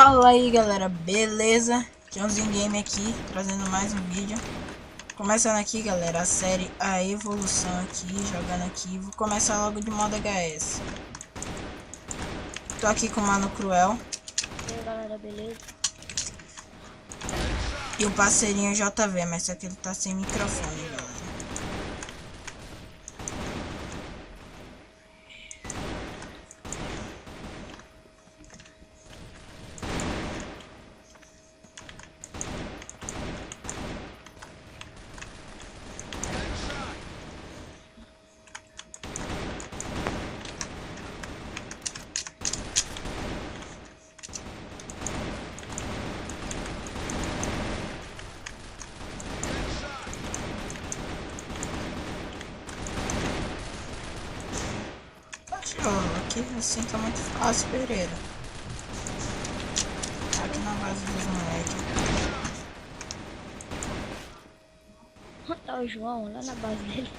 Fala aí galera, beleza? Joãozinho Game aqui, trazendo mais um vídeo. Começando aqui galera, a série A Evolução aqui, jogando aqui. Vou começar logo de modo HS. Tô aqui com o Mano Cruel. E aí galera, beleza? E o parceirinho JV, mas só que ele tá sem microfone galera. Aqui assim tá muito fácil, Pereira. Aqui na base dos moleques. Tá o João lá na base dele.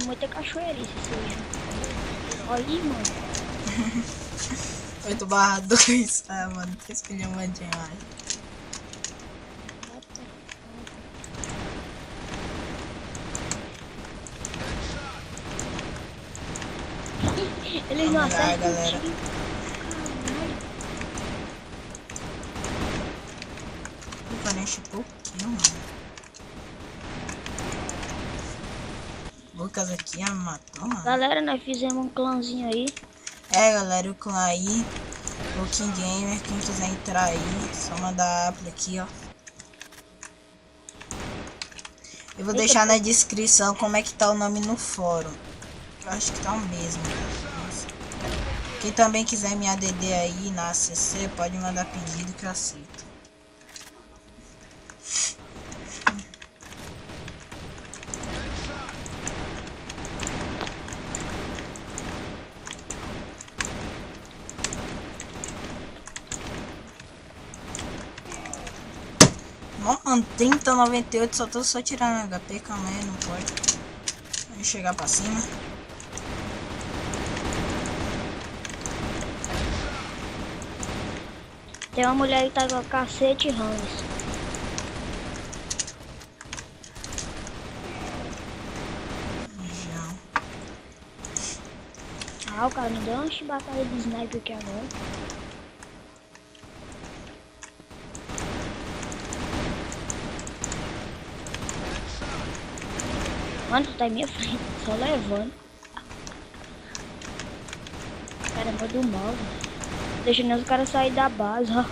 É muita cachoeirice esse João. Olha aí, mano. 8/2, ah mano, que escolheu demais. Eles não acertam galera. o tiro. Enche pouquinho, mano. Lucas aqui matou, mano. Galera, nós fizemos um clãzinho aí. É, galera, o clã aí. O King Gamer, quem quiser entrar aí, só mandar a aqui, ó. Eu vou deixar na descrição como é que tá o nome no fórum. Eu acho que tá o mesmo. Quem também quiser me ADD aí na ACC, pode mandar pedido que eu aceito. Mano, 30,98, só tô tirando HP, calma aí, não pode. Vamos chegar pra cima. Tem uma mulher que tá com a cacete Rams. Ah, o cara me deu uma chibatada de sniper aqui agora. Mano, tu tá em minha frente, só levando. Caramba do mal, velho. Deixando os caras sair da base, ó.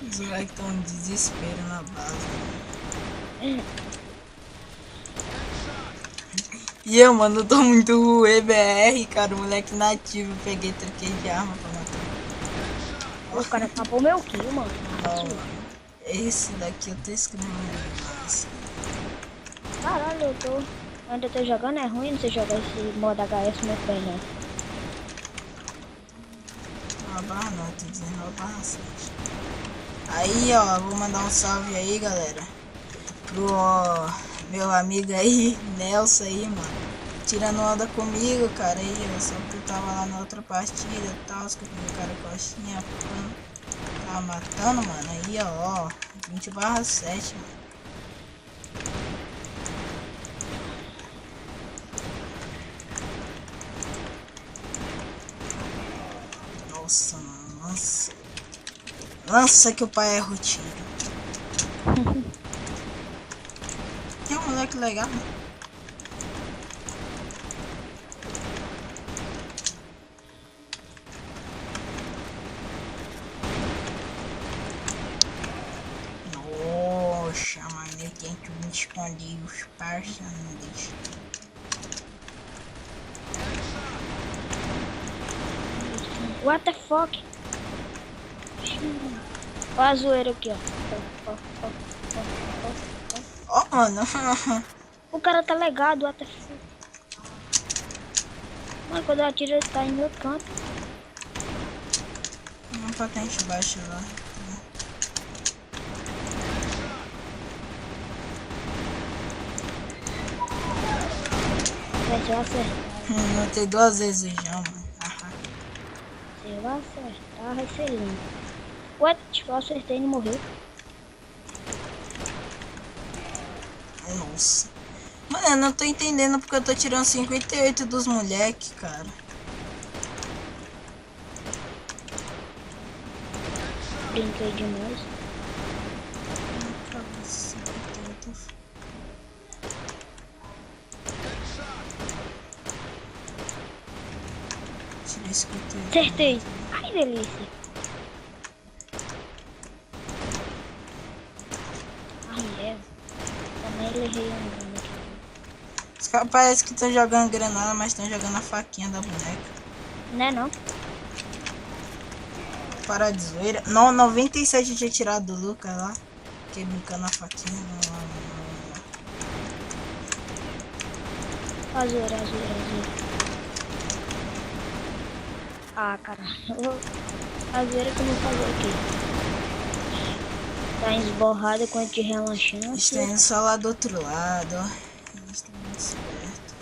Os moleques estão em desespero na base. E eu, mano, eu tô muito EBR, cara. O moleque nativo, peguei, troquei de arma pra matar. O cara tapou meu kill, mano. Não, mano. Esse daqui eu tô escrevendo demais. Caralho, eu ainda tô jogando, é ruim você jogar esse modo HS muito bem, né? Roubar não, tô dizendo roubar 7. Aí, ó, vou mandar um salve aí, galera. Pro meu amigo aí, Nelson aí, mano. Tirando onda comigo, cara, aí, ó. Só que eu tava lá na outra partida e tal, que o cara coxinha, tava matando, mano. Aí, ó, 20/7, mano. Nossa, mano, nossa. Nossa, que o pai erra o tiro. Tem um moleque legal, né? Nossa, mano, eu tento me esconder os parceiros, não deixa. What the fuck? Olha a zoeira aqui, ó. Ó, mano. O cara tá legado, what the fuck? Mano, quando eu atiro ele tá em outro canto. Uma patente baixa lá. Vai ser acertado. Matei 2 vezes já, mano. Se eu acertar, vai ser lindo. Ué, tipo, eu acertei e não morreu. Nossa. Mano, eu não tô entendendo porque eu tô tirando 58 dos moleque, cara. Brinquei demais. Tirei 58. Acertei. Ai, delícia. Ai, é. Também errei um dano aqui. Os caras parecem que estão jogando granada, mas estão jogando a faquinha da boneca. Né, não? Para de zoeira. Não, 97 eu tinha tirado do Lucas lá. Fiquei brincando a faquinha. Azoeira. Ah, cara. Azoeira que eu vou fazer aqui. Tá esborrada com de relaxante. Está indo só lá do outro lado, ó. Eles estão muito espertos.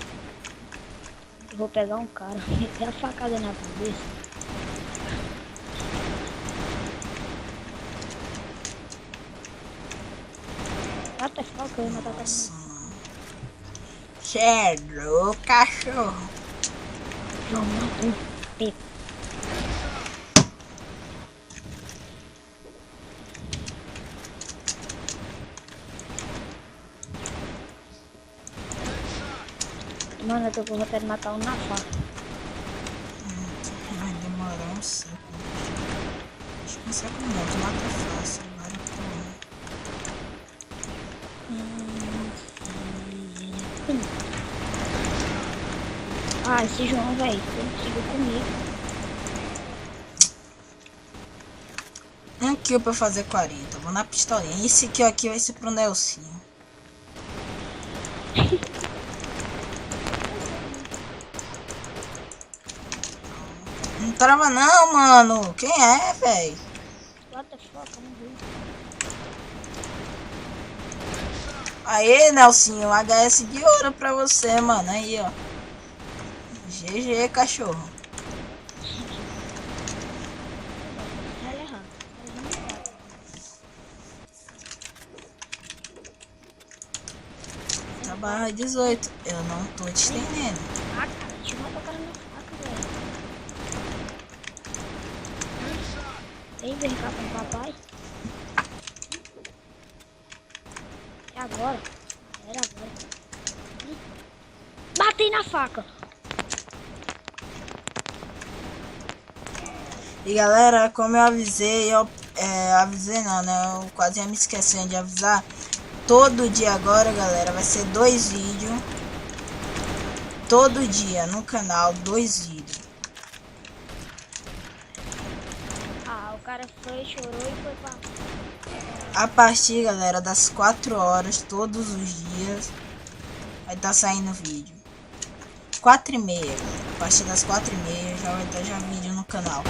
Eu vou pegar um cara. Meter a facada na cabeça. Até foca, eu ia matar todo mundo. Cheiro, cachorro. Não, matou. Pico. Mano, eu tô com vontade de matar um na faca. Vai demorar um século. Acho que um século não, tu mata fácil. Agora Ah, esse João, velho, ele conseguiu comigo. um kill pra fazer 40. Vou na pistolinha. Esse kill aqui vai ser pro Nelsinho. Não trava não, mano. Quem é, velho? What the fuck, eu não vi. Aê, Nelsinho. HS de ouro pra você, mano. Aí, ó. GG, cachorro. Ela errado. Tá barra 18. Eu não tô te entendendo. Ah, cara, deixa eu matar o cara na faca, velho. Vem brincar com o papai. É agora. Era agora. Matei na faca. E galera, como eu avisei, avisei não, né? Eu quase ia me esquecendo de avisar. Todo dia agora, galera, vai ser 2 vídeos. Todo dia no canal, 2 vídeos. Ah, o cara foi, chorou e foi pra... A partir, galera, das 4 horas, todos os dias, vai estar saindo vídeo. 4h30, galera. A partir das 4h30 já vai estar vídeo no canal.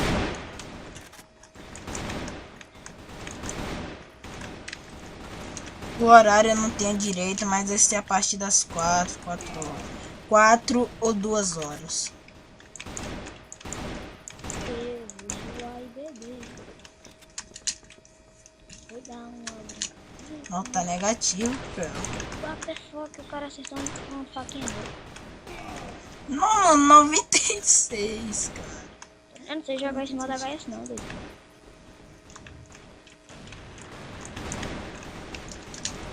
O horário eu não tenho direito, mas vai ser a partir das 4 horas. 4 ou 2 horas. Não, tá negativo, cara. What the fuck, o cara acertou uma faquinha dele. Não, 96, cara. Eu não sei jogar esse modo HS não, doido.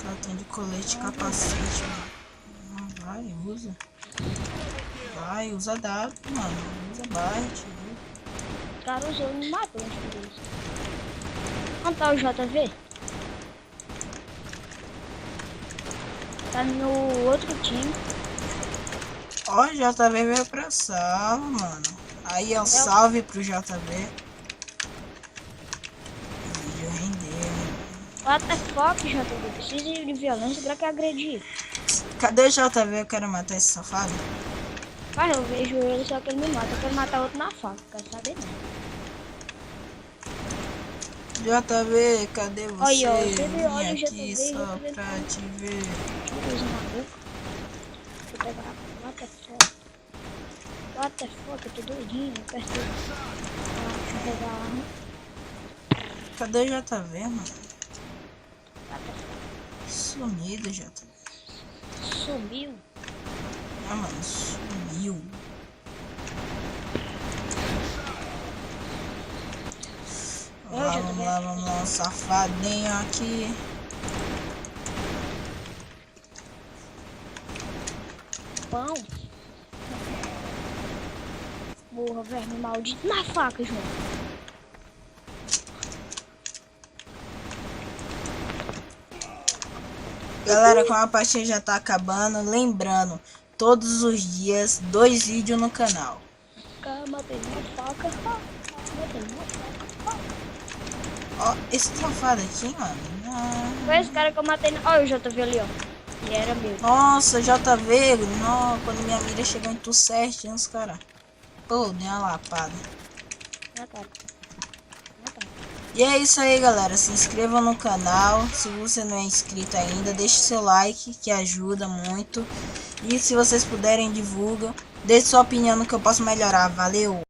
Cara, tem de colete e capacete, mano. Vai, usa. Vai, usa W, mano. Usa Byte. O cara usou e me matou antes disso. Onde tá o JV? Tá no outro time. Ó, o JV veio pra sala, mano. Aí é um salve pro JV. O vídeo rendeu. What the fuck, JV? Precisa de violência pra que agredir. Cadê o JV? Eu quero matar esse safado. Cara, eu vejo ele, só que ele me mata. Eu quero matar outro na faca, quero saber não. JV, cadê você? Olha, ó, você vê, Vim olha o aqui JV, só JV pra te ver. Que coisa maluca. Vou pegar. What the fuck? What the fuck, eu tô doidinho, eu perto de pegar a arma. Cadê o JV, mano? What the fuck? Sumido, JV. Sumiu. Ah, mano, sumiu. Vamos lá, safadinho aqui. Pão. Porra, verme maldito. Na faca, João. Galera, como a partida já tá acabando, lembrando, todos os dias, 2 vídeos no canal. Matei uma faca. Matei uma faca. Ó, esse safado aqui, mano. Foi esse cara que eu matei. Olha o JV ali, ó. Ele era meu. Nossa, JV, não, quando minha mira chegou em tu certinho, os caras. Pô, deu uma lapada. Mataram. E é isso aí, galera. Se inscreva no canal. Se você não é inscrito ainda, deixe seu like, que ajuda muito. E se vocês puderem, divulga. Deixe sua opinião no que eu posso melhorar. Valeu!